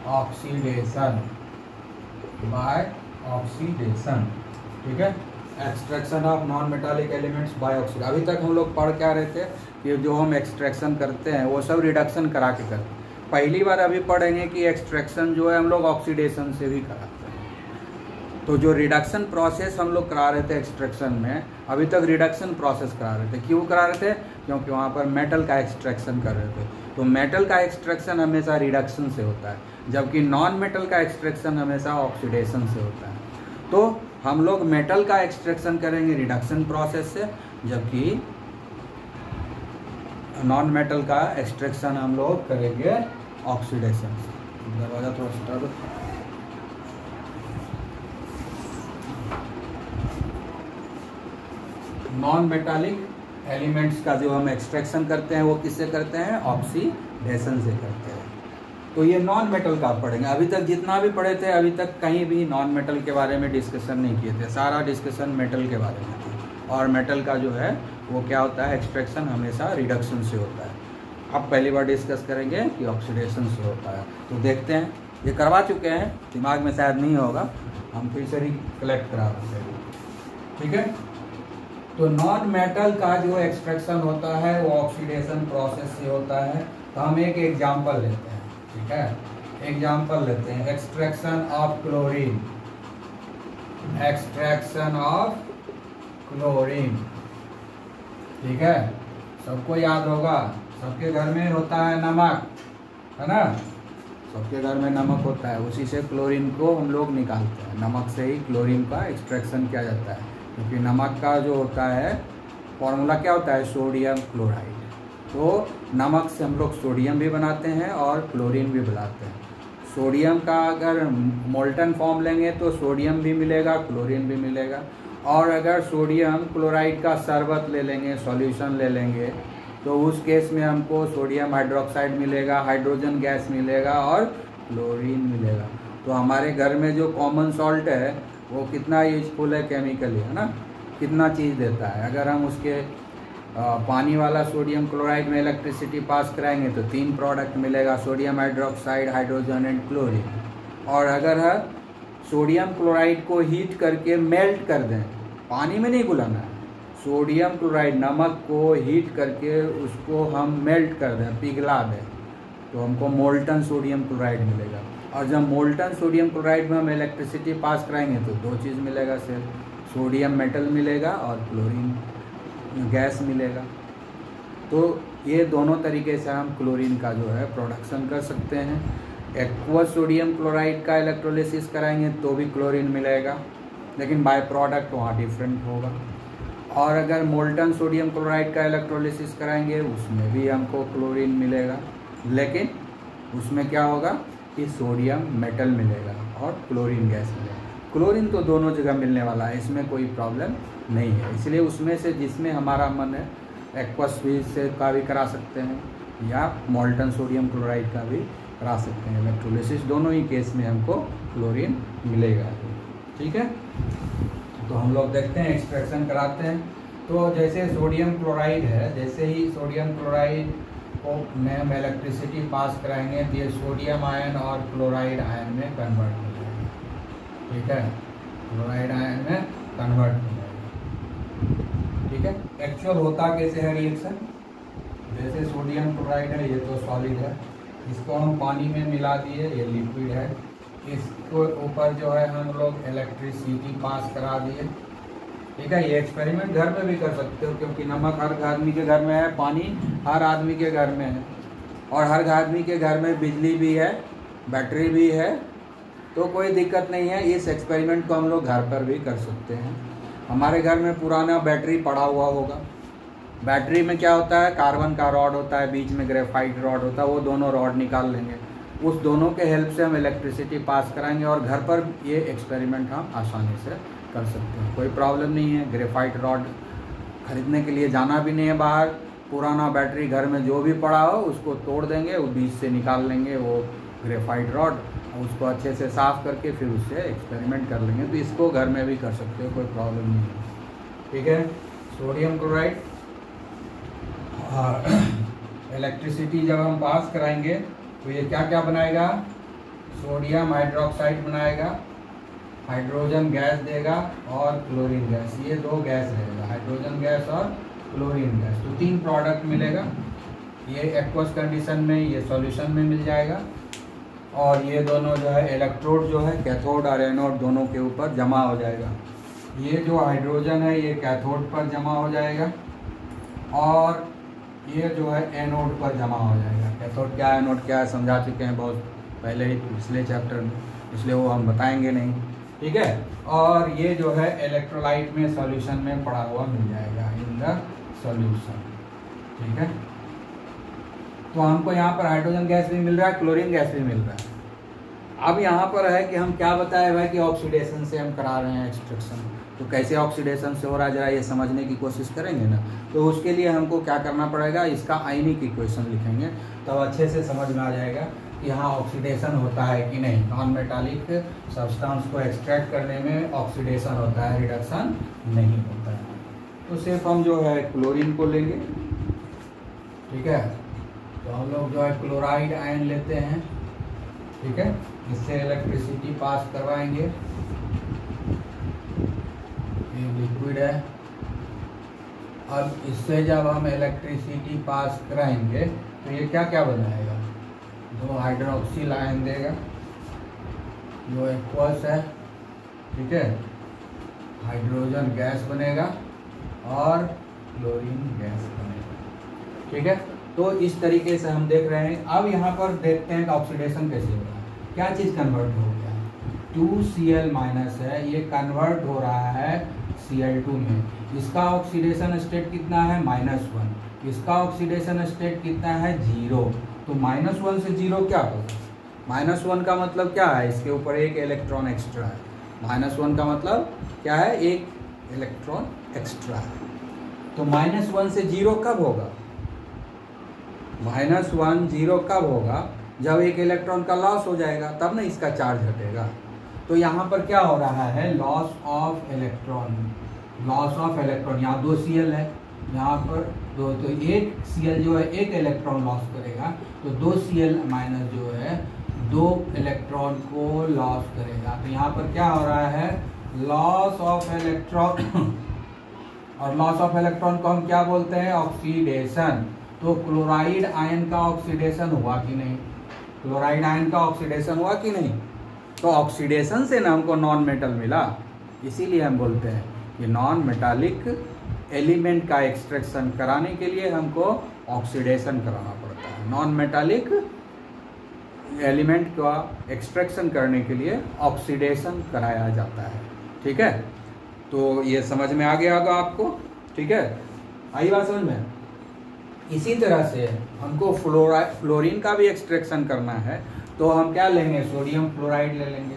oxidation, ठीक है। Extraction of non metallic elements bye oxidation. अभी तक हम लोग पढ़ क्या रहे थे कि जो हम एक्सट्रैक्शन करते हैं वो सब रिडक्शन करा के करते हैं। पहली बार अभी पढ़ेंगे कि एक्सट्रैक्शन जो है हम लोग ऑक्सीडेशन से भी कराते हैं। तो जो रिडक्शन प्रोसेस हम लोग करा रहे थे एक्सट्रैक्शन में, अभी तक रिडक्शन प्रोसेस करा रहे थे। क्यों करा रहे थे? क्योंकि वहाँ पर मेटल का एक्सट्रैक्शन कर रहे थे। तो मेटल का एक्सट्रैक्शन हमेशा रिडक्शन से होता है, जबकि नॉन मेटल का एक्सट्रैक्शन हमेशा ऑक्सीडेशन से होता है। तो हम लोग मेटल का एक्सट्रैक्शन करेंगे रिडक्शन प्रोसेस से, जबकि नॉन मेटल का एक्सट्रैक्शन हम लोग करेंगे ऑक्सीडेशन से। दरवाज़ा थोड़ा सा दो। नॉन मेटालिक एलिमेंट्स का जो हम एक्सट्रैक्शन करते हैं वो किससे करते हैं? ऑक्सीडेशन से करते हैं, तो ये नॉन मेटल का आप पढ़ेंगे। अभी तक जितना भी पढ़े थे अभी तक कहीं भी नॉन मेटल के बारे में डिस्कशन नहीं किए थे, सारा डिस्कशन मेटल के बारे में था। और मेटल का जो है वो क्या होता है, एक्सट्रैक्शन हमेशा रिडक्शन से होता है। अब पहली बार डिस्कस करेंगे कि ऑक्सीडेशन से होता है। तो देखते हैं, ये करवा चुके हैं, दिमाग में शायद नहीं होगा, हम फिर से रिकलेक्ट करा देते हैं। ठीक है, तो नॉन मेटल का जो एक्सट्रैक्शन होता है वो ऑक्सीडेशन प्रोसेस से होता है। तो हम एक एग्जांपल लेते हैं। ठीक है, एग्जांपल लेते हैं, extraction of chlorine, extraction of chlorine. ठीक है, सबको याद होगा, सबके घर में होता है नमक, है ना, सबके घर में नमक होता है, उसी से क्लोरीन को हम लोग निकालते हैं। नमक से ही क्लोरीन का एक्सट्रैक्शन किया जाता है, क्योंकि नमक का जो होता है फॉर्मूला क्या होता है, सोडियम क्लोराइड। तो नमक से हम लोग सोडियम भी बनाते हैं और क्लोरीन भी बनाते हैं। सोडियम का अगर मोल्टन फॉर्म लेंगे तो सोडियम भी मिलेगा, क्लोरीन भी मिलेगा। और अगर सोडियम क्लोराइड का शरबत ले लेंगे, सॉल्यूशन ले लेंगे, तो उस केस में हमको सोडियम हाइड्रोक्साइड मिलेगा, हाइड्रोजन गैस मिलेगा और क्लोरीन मिलेगा। तो हमारे घर में जो कॉमन सॉल्ट है वो कितना यूजफुल है केमिकली, है ना, कितना चीज़ देता है। अगर हम उसके पानी वाला सोडियम क्लोराइड में इलेक्ट्रिसिटी पास कराएंगे तो 3 प्रोडक्ट मिलेगा, sodium hydroxide, hydrogen and chlorine. और अगर सोडियम क्लोराइड को हीट करके मेल्ट कर दें, पानी में नहीं घुलाना है, सोडियम क्लोराइड नमक को हीट करके उसको हम मेल्ट कर दें, पिघला दें, तो हमको मोल्टन सोडियम क्लोराइड मिलेगा। और जब मोल्टन सोडियम क्लोराइड में हम इलेक्ट्रिसिटी पास कराएंगे तो 2 चीज़ मिलेगा, सिर्फ सोडियम मेटल मिलेगा और क्लोरीन गैस मिलेगा। तो ये दोनों तरीके से हम क्लोरीन का जो है प्रोडक्शन कर सकते हैं। एक्वस सोडियम क्लोराइड का इलेक्ट्रोलिसिस कराएंगे तो भी क्लोरीन मिलेगा, लेकिन बाय प्रोडक्ट वहाँ डिफरेंट होगा। और अगर मोल्टन सोडियम क्लोराइड का इलेक्ट्रोलिसिस कराएंगे उसमें भी हमको क्लोरीन मिलेगा, लेकिन उसमें क्या होगा कि सोडियम मेटल मिलेगा और क्लोरीन गैस मिलेगा। क्लोरीन तो दोनों जगह मिलने वाला है, इसमें कोई प्रॉब्लम नहीं है। इसलिए उसमें से जिसमें हमारा मन है, एक्वस भी से का भी करा सकते हैं या मोल्टन सोडियम क्लोराइड का भी करा सकते हैं इलेक्ट्रोलिसिस। दोनों ही केस में हमको क्लोरीन मिलेगा। ठीक है, तो हम लोग देखते हैं, एक्सट्रैक्शन कराते हैं। तो जैसे सोडियम क्लोराइड है, जैसे ही सोडियम क्लोराइड को में हम इलेक्ट्रिसिटी पास कराएंगे तो ये सोडियम आयन और क्लोराइड आयन में कन्वर्ट हो जाएगा। ठीक है, क्लोराइड आयन में कन्वर्ट हो जाएगा। ठीक है, एक्चुअल होता कैसे है रिएक्शन, जैसे सोडियम क्लोराइड है, ये तो सॉलिड है, इसको हम पानी में मिला दिए, ये लिक्विड है, इसको ऊपर जो है हम लोग इलेक्ट्रिसिटी पास करा दिए। ठीक है, ये एक्सपेरिमेंट घर में भी कर सकते हो, क्योंकि नमक हर आदमी के घर में है, पानी हर आदमी के घर में है, और हर आदमी के घर में बिजली भी है, बैटरी भी है, तो कोई दिक्कत नहीं है। इस एक्सपेरिमेंट को हम लोग घर पर भी कर सकते हैं। हमारे घर में पुराना बैटरी पड़ा हुआ होगा, बैटरी में क्या होता है, कार्बन का रॉड होता है, बीच में ग्रेफाइट रॉड होता है, वो दोनों रॉड निकाल लेंगे, उस दोनों के हेल्प से हम इलेक्ट्रिसिटी पास कराएंगे और घर पर ये एक्सपेरिमेंट हम आसानी से कर सकते हैं, कोई प्रॉब्लम नहीं है। ग्रेफाइट रॉड खरीदने के लिए जाना भी नहीं है बाहर, पुराना बैटरी घर में जो भी पड़ा हो उसको तोड़ देंगे, वो बीच से निकाल लेंगे वो ग्रेफाइट रॉड, उसको अच्छे से साफ़ करके फिर उससे एक्सपेरिमेंट कर लेंगे। तो इसको घर में भी कर सकते हो, कोई प्रॉब्लम नहीं है। ठीक है, सोडियम क्लोराइड इलेक्ट्रिसिटी जब हम पास कराएंगे तो ये क्या क्या बनाएगा, सोडियम हाइड्रोक्साइड बनाएगा, हाइड्रोजन गैस देगा और क्लोरीन गैस, ये 2 गैस रहेगा, हाइड्रोजन गैस और क्लोरीन गैस। तो 3 प्रोडक्ट मिलेगा, ये एक्वस कंडीशन में, ये सॉल्यूशन में मिल जाएगा, और ये दोनों जो है इलेक्ट्रोड जो है कैथोड और एनोड दोनों के ऊपर जमा हो जाएगा। ये जो हाइड्रोजन है ये कैथोड पर जमा हो जाएगा और ये जो है एनोड पर जमा हो जाएगा। कैथोड क्या है, एनोड क्या है समझा चुके हैं बहुत पहले ही पिछले चैप्टर में, इसलिए वो हम बताएंगे नहीं। ठीक है, और ये जो है इलेक्ट्रोलाइट में सॉल्यूशन में पड़ा हुआ मिल जाएगा, इन द सॉल्यूशन। ठीक है, तो हमको यहाँ पर हाइड्रोजन गैस भी मिल रहा है, क्लोरीन गैस भी मिल रहा है। अब यहाँ पर है कि हम क्या बताए भाई कि ऑक्सीडेशन से हम करा रहे हैं एक्सट्रैक्शन, तो कैसे ऑक्सीडेशन से हो रहा है जरा ये समझने की कोशिश करेंगे ना। तो उसके लिए हमको क्या करना पड़ेगा, इसका आयनिक इक्वेशन लिखेंगे तब अच्छे से समझ में आ जाएगा यहाँ ऑक्सीडेशन होता है कि नहीं। नॉन मेटालिक सब्सटेंस को एक्सट्रैक्ट करने में ऑक्सीडेशन होता है, रिडक्शन नहीं होता है। तो सिर्फ हम जो है क्लोरीन को लेंगे, ठीक है। तो हम लोग जो है क्लोराइड आयन लेते हैं, ठीक है। इससे इलेक्ट्रिसिटी पास करवाएंगे, ये लिक्विड है। अब इससे जब हम इलेक्ट्रिसिटी पास कराएंगे तो ये क्या क्या बनाएगा, 2 हाइड्रोक्सिल आयन देगा जो एक्वस है, ठीक है। हाइड्रोजन गैस बनेगा और क्लोरीन गैस बनेगा, ठीक है। तो इस तरीके से हम देख रहे हैं। अब यहाँ पर देखते हैं कि ऑक्सीडेशन कैसे हो रहा है, क्या चीज़ कन्वर्ट हो गया। 2Cl माइनस है, ये कन्वर्ट हो रहा है Cl2 में। इसका ऑक्सीडेशन स्टेट कितना है, -1। इसका ऑक्सीडेशन स्टेट कितना है, 0। तो -1 से 0 क्या होगा, -1 का मतलब क्या है, इसके ऊपर एक इलेक्ट्रॉन एक्स्ट्रा है। -1 का मतलब क्या है, एक इलेक्ट्रॉन एक्स्ट्रा है। तो -1 से 0 कब होगा, -1 0 कब होगा, जब एक इलेक्ट्रॉन का लॉस हो जाएगा, तब ना इसका चार्ज घटेगा। तो यहाँ पर क्या हो रहा है, loss of electron, loss of electron. यहाँ 2 Cl है, यहाँ पर 2, तो एक Cl जो है एक इलेक्ट्रॉन लॉस करेगा, तो 2 Cl माइनस जो है 2 इलेक्ट्रॉन को लॉस करेगा। तो यहाँ पर क्या हो रहा है, लॉस ऑफ इलेक्ट्रॉन। और लॉस ऑफ इलेक्ट्रॉन को हम क्या बोलते हैं, ऑक्सीडेशन। तो क्लोराइड आयन का ऑक्सीडेशन हुआ कि नहीं, क्लोराइड आयन का ऑक्सीडेशन हुआ कि नहीं। तो ऑक्सीडेशन से ना हमको नॉन मेटल मिला, इसीलिए हम बोलते हैं कि नॉन मेटालिक एलिमेंट का एक्सट्रैक्शन कराने के लिए हमको ऑक्सीडेशन कराना पड़ता है। नॉन मेटालिक एलिमेंट का एक्सट्रैक्शन करने के लिए ऑक्सीडेशन कराया जाता है, ठीक है। तो ये समझ में आ गया होगा आपको, ठीक है, आई बात समझ में। इसी तरह से हमको फ्लोरीन का भी एक्सट्रैक्शन करना है, तो हम क्या लेंगे, सोडियम फ्लोराइड ले लेंगे।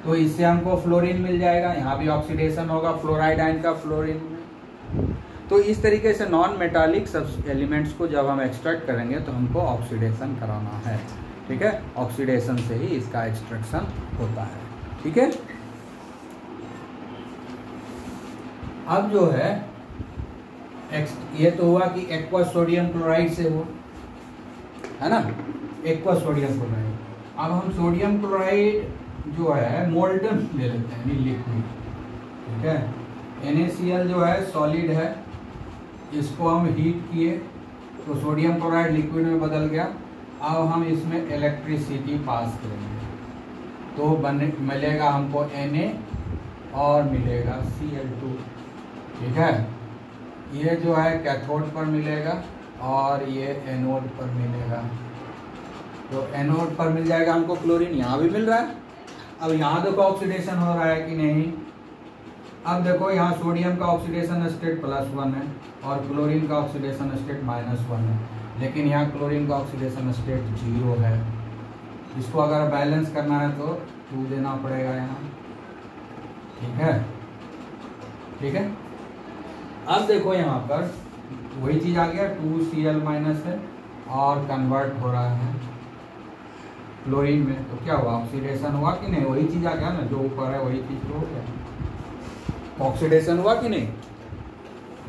तो इससे हमको फ्लोरीन मिल जाएगा, यहाँ भी ऑक्सीडेशन होगा फ्लोराइड आयन का फ्लोरीन में। तो इस तरीके से नॉन मेटालिक सब एलिमेंट्स को जब हम एक्सट्रैक्ट करेंगे तो हमको ऑक्सीडेशन कराना है, ठीक है। ऑक्सीडेशन से ही इसका एक्सट्रैक्शन होता है, ठीक है। अब जो है ये तो हुआ कि एक्वा सोडियम क्लोराइड से हो, है ना, एक्वा सोडियम क्लोराइड। अब हम सोडियम क्लोराइड जो है मोल्टन ले लेते हैं, लिक्विड, ठीक है। NaCl जो है सॉलिड है, इसको हम हीट किए तो सोडियम क्लोराइड लिक्विड में बदल गया। अब हम इसमें इलेक्ट्रिसिटी पास करेंगे तो मिलेगा हमको Na और मिलेगा Cl2, ठीक है। ये जो है कैथोड पर मिलेगा और ये एनोड पर मिलेगा। तो एनोड पर मिल जाएगा हमको क्लोरीन, यहाँ भी मिल रहा है। अब यहाँ देखो ऑक्सीडेशन हो रहा है कि नहीं। अब देखो यहाँ सोडियम का ऑक्सीडेशन स्टेट +1 है और क्लोरीन का ऑक्सीडेशन स्टेट -1 है, लेकिन यहाँ क्लोरीन का ऑक्सीडेशन स्टेट 0 है। इसको अगर बैलेंस करना है तो 2 देना पड़ेगा यहाँ, ठीक है, ठीक है। अब देखो यहाँ पर वही चीज़ आ गया, 2Cl माइनस है और कन्वर्ट हो रहा है क्लोरीन में। तो क्या हुआ, ऑक्सीडेशन हुआ कि नहीं, वही चीज़ आ गया ना, जो ऊपर है वही चीज़ तो हो गया, ऑक्सीडेशन हुआ कि नहीं।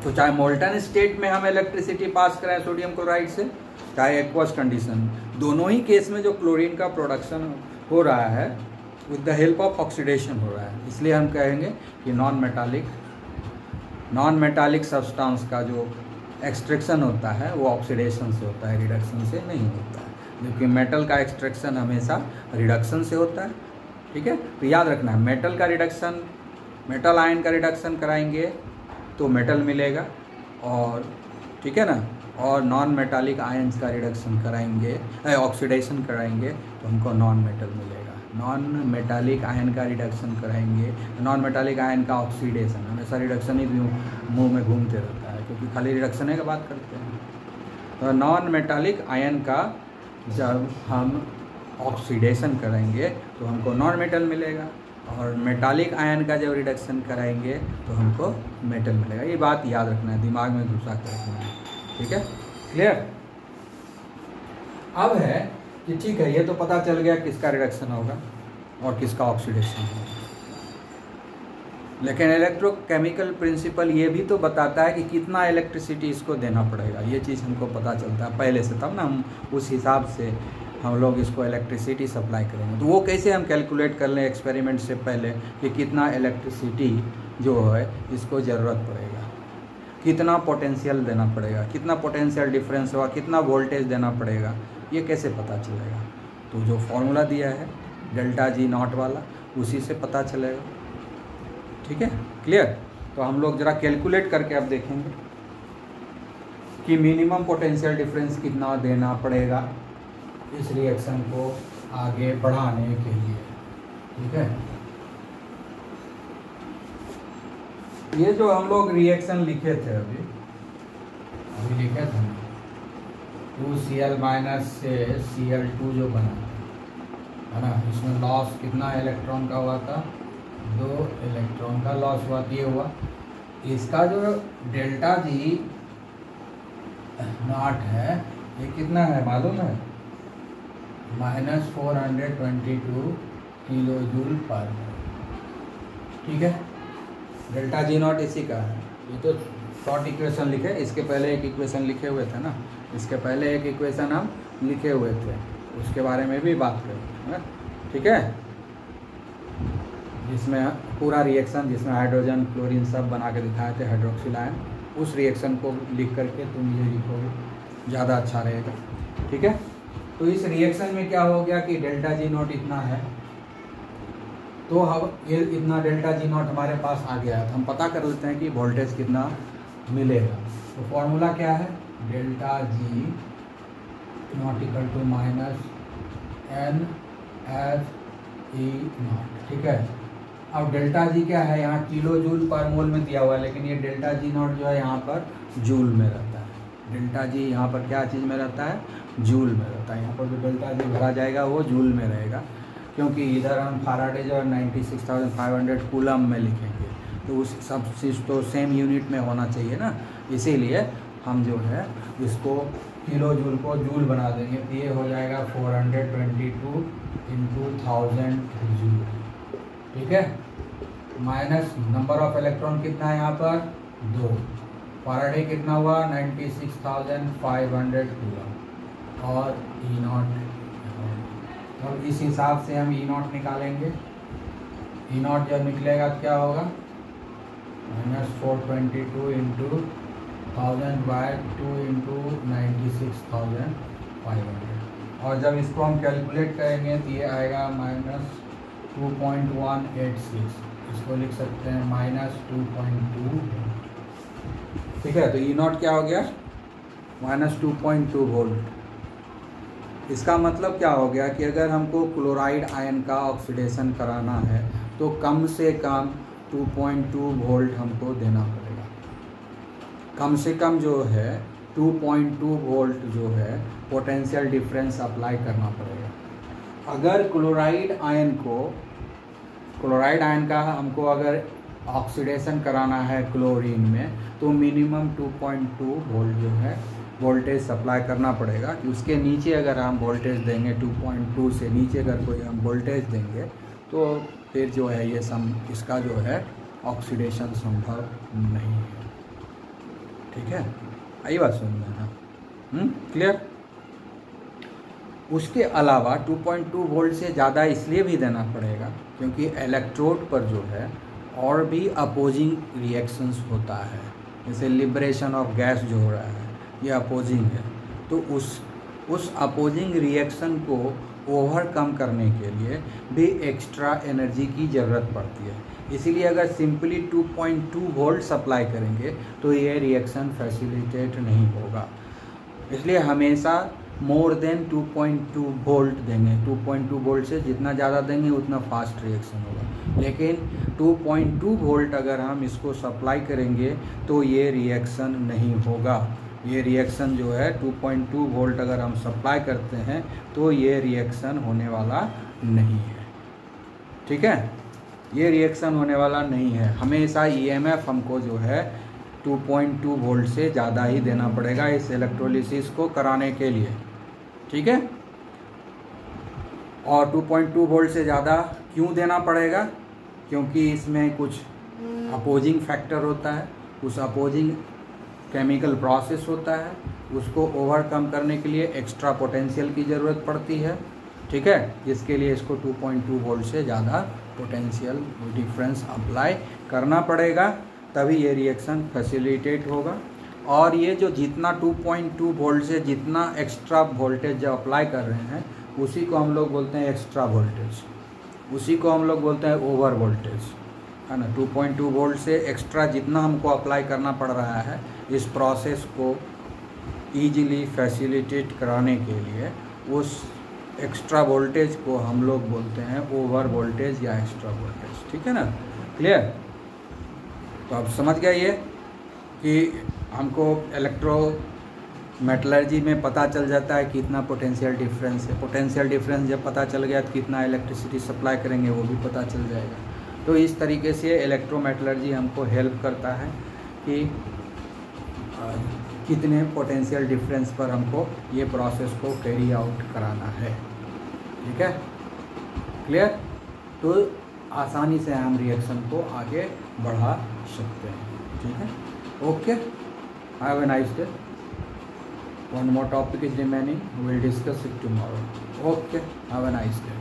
तो चाहे मोल्टन स्टेट में हम इलेक्ट्रिसिटी पास कराएं सोडियम क्लोराइड से, चाहे एक्वस कंडीशन, दोनों ही केस में जो क्लोरीन का प्रोडक्शन हो रहा है with the help of oxidation हो रहा है। इसलिए हम कहेंगे कि नॉन मेटालिक सब्सटेंस का जो एक्सट्रैक्शन होता है वो ऑक्सीडेशन से होता है, रिडक्शन से नहीं होता है। जबकि मेटल का एक्सट्रैक्शन हमेशा रिडक्शन से होता है, ठीक है। तो याद रखना है, मेटल का रिडक्शन, मेटल आयन का रिडक्शन कराएंगे तो मेटल मिलेगा, और ठीक है ना, और नॉन मेटालिक आयन्स का रिडक्शन कराएंगे, ऑक्सीडेशन कराएंगे तो हमको नॉन मेटल मिलेगा। नॉन मेटालिक आयन का रिडक्शन कराएंगे, नॉन मेटालिक आयन का ऑक्सीडेशन, हमेशा रिडक्शन ही मुंह में घूमते रहता है क्योंकि खाली रिडक्शन की बात करते हैं। तो नॉन मेटालिक आयन का जब हम ऑक्सीडेशन करेंगे तो हमको नॉन मेटल मिलेगा, और मेटालिक आयन का जब रिडक्शन कराएंगे तो हमको मेटल मिलेगा। ये बात याद रखना है, दिमाग में घुसा कर रखना है, ठीक है, क्लियर। अब है कि ठीक है, ये तो पता चल गया किसका रिडक्शन होगा और किसका ऑक्सीडेशन होगा, लेकिन इलेक्ट्रोकेमिकल प्रिंसिपल ये भी तो बताता है कि कितना इलेक्ट्रिसिटी इसको देना पड़ेगा। ये चीज़ हमको पता चलता है पहले से, तब ना हम उस हिसाब से हम लोग इसको इलेक्ट्रिसिटी सप्लाई करेंगे। तो वो कैसे हम कैलकुलेट कर लें एक्सपेरिमेंट से पहले कि कितना इलेक्ट्रिसिटी जो है इसको ज़रूरत पड़ेगा, कितना पोटेंशियल देना पड़ेगा, कितना पोटेंशियल डिफरेंस होगा, कितना वोल्टेज देना पड़ेगा, ये कैसे पता चलेगा? तो जो फॉर्मूला दिया है डेल्टा जी नॉट वाला, उसी से पता चलेगा। ठीक है, क्लियर? तो हम लोग ज़रा कैलकुलेट करके अब देखेंगे कि मिनिमम पोटेंशियल डिफरेंस कितना देना पड़ेगा इस रिएक्शन को आगे बढ़ाने के लिए। ठीक है, ये जो हम लोग रिएक्शन लिखे थे अभी लिखे थे 2Cl माइनस से Cl2 जो बना है ना, इसमें लॉस कितना इलेक्ट्रॉन का हुआ था? 2 इलेक्ट्रॉन का लॉस हुआ। ये हुआ, इसका जो डेल्टा जी नॉट है ये कितना है मालूम है? -422 किलो जूल पर। ठीक है, डेल्टा जी नॉट इसी का है। ये तो शॉर्ट इक्वेशन लिखे, इसके पहले एक इक्वेशन लिखे हुए थे ना, इसके पहले एक इक्वेशन हम लिखे हुए थे, उसके बारे में भी बात करें। ठीक है, जिसमें पूरा रिएक्शन जिसमें हाइड्रोजन क्लोरीन सब बना के दिखाए थे हाइड्रोक्सिल आयन, उस रिएक्शन को लिख करके तुम ये लिखोगे, ज़्यादा अच्छा रहेगा। ठीक है, तो इस रिएक्शन में क्या हो गया कि डेल्टा जी नॉट इतना है, तो हम ये इतना डेल्टा जी नॉट हमारे पास आ गया है, तो हम पता कर लेते हैं कि वोल्टेज कितना मिलेगा। तो फॉर्मूला क्या है? Delta G naught equal to -N F E naught. ठीक है, अब डेल्टा जी क्या है? यहाँ किलो जूल पर मोल में दिया हुआ है, लेकिन ये डेल्टा जी नॉट जो है यहाँ पर जूल में रहता है। डेल्टा जी यहाँ पर क्या चीज़ में रहता है? जूल में रहता है। यहाँ पर जो डेल्टा जी भरा जाएगा वो जूल में रहेगा, क्योंकि इधर हम फैराडे जो 96,500 कूलम में लिखेंगे, तो उस सब चीज़ तो सेम यूनिट में होना चाहिए ना, इसीलिए हम जो है इसको किलो जूल को जूल बना देंगे। तो ये हो जाएगा 422 × 1000 जूल। ठीक है, माइनस नंबर ऑफ इलेक्ट्रॉन कितना है यहाँ पर? 2। फैराडे कितना हुआ? 96,500 कूलम और ई नॉट। तो इस हिसाब से हम ई नॉट निकालेंगे। ई नॉट जब निकलेगा तो क्या होगा? -422 × 1000/2 × 96,500। और जब इसको हम कैलकुलेट करेंगे तो ये आएगा -2.186। इसको लिख सकते हैं -2.2। ठीक है, तो ई नॉट क्या हो गया? -2.2 वोल्ट। इसका मतलब क्या हो गया कि अगर हमको क्लोराइड आयन का ऑक्सीडेशन कराना है तो कम से कम 2.2 वोल्ट हमको देना पड़ेगा। कम से कम जो है 2.2 वोल्ट जो है पोटेंशियल डिफरेंस अप्लाई करना पड़ेगा। अगर क्लोराइड आयन का हमको अगर ऑक्सीडेशन कराना है क्लोरीन में, तो मिनिमम 2.2 वोल्ट जो है वोल्टेज सप्लाई करना पड़ेगा। कि उसके नीचे अगर हम वोल्टेज देंगे 2.2 से नीचे अगर कोई हम वोल्टेज देंगे तो फिर जो है ये इसका जो है ऑक्सीडेशन संभव नहीं है। ठीक है, आई बात समझ में ना? क्लियर? उसके अलावा 2.2 वोल्ट से ज़्यादा इसलिए भी देना पड़ेगा क्योंकि इलेक्ट्रोड पर जो है और भी अपोजिंग रिएक्शंस होता है, जैसे लिबरेशन ऑफ गैस जो हो रहा है ये अपोजिंग है। तो उस अपोजिंग रिएक्शन को ओवरकम करने के लिए भी एक्स्ट्रा एनर्जी की ज़रूरत पड़ती है। इसीलिए अगर सिंपली 2.2 वोल्ट सप्लाई करेंगे तो ये रिएक्शन फैसिलिटेट नहीं होगा। इसलिए हमेशा मोर देन 2.2 वोल्ट देंगे। 2.2 वोल्ट से जितना ज़्यादा देंगे उतना फास्ट रिएक्शन होगा। लेकिन 2.2 वोल्ट अगर हम इसको सप्लाई करेंगे तो ये रिएक्शन नहीं होगा। ये रिएक्शन जो है 2.2 वोल्ट अगर हम सप्लाई करते हैं तो ये रिएक्शन होने वाला नहीं है। ठीक है, ये रिएक्शन होने वाला नहीं है। हमेशा ईएमएफ हमको जो है 2.2 वोल्ट से ज़्यादा ही देना पड़ेगा इस इलेक्ट्रोलिसिस को कराने के लिए। ठीक है, और 2.2 वोल्ट से ज़्यादा क्यों देना पड़ेगा? क्योंकि इसमें कुछ अपोजिंग फैक्टर होता है, उस अपोजिंग केमिकल प्रोसेस होता है, उसको ओवरकम करने के लिए एक्स्ट्रा पोटेंशियल की ज़रूरत पड़ती है, ठीक है, जिसके लिए इसको 2.2 वोल्ट से ज़्यादा पोटेंशियल डिफरेंस अप्लाई करना पड़ेगा, तभी ये रिएक्शन फैसिलिटेट होगा। और ये जो जितना 2.2 वोल्ट से जितना एक्स्ट्रा वोल्टेज जो अप्लाई कर रहे हैं उसी को हम लोग बोलते हैं एक्स्ट्रा वोल्टेज, उसी को हम लोग बोलते हैं ओवर वोल्टेज, है ना। 2.2 वोल्ट से एक्स्ट्रा जितना हमको अप्लाई करना पड़ रहा है इस प्रोसेस को ईजिली फैसिलिटेट कराने के लिए, उस एक्स्ट्रा वोल्टेज को हम लोग बोलते हैं ओवर वोल्टेज या एक्स्ट्रा वोल्टेज, ठीक है ना। क्लियर? तो आप समझ गए ये कि हमको इलेक्ट्रो मेटलर्जी में पता चल जाता है कितना पोटेंशियल डिफरेंस है। पोटेंशियल डिफरेंस जब पता चल गया तो कितना इलेक्ट्रिसिटी सप्लाई करेंगे वो भी पता चल जाएगा। तो इस तरीके से इलेक्ट्रो मेटलर्जी हमको हेल्प करता है कि कितने पोटेंशियल डिफरेंस पर हमको ये प्रोसेस को कैरी आउट कराना है, ठीक है। क्लियर? तो आसानी से हम रिएक्शन को आगे बढ़ा सकते हैं, ठीक है। Okay, have a nice day. One more topic is remaining. We will discuss it tomorrow. Okay, have a nice day.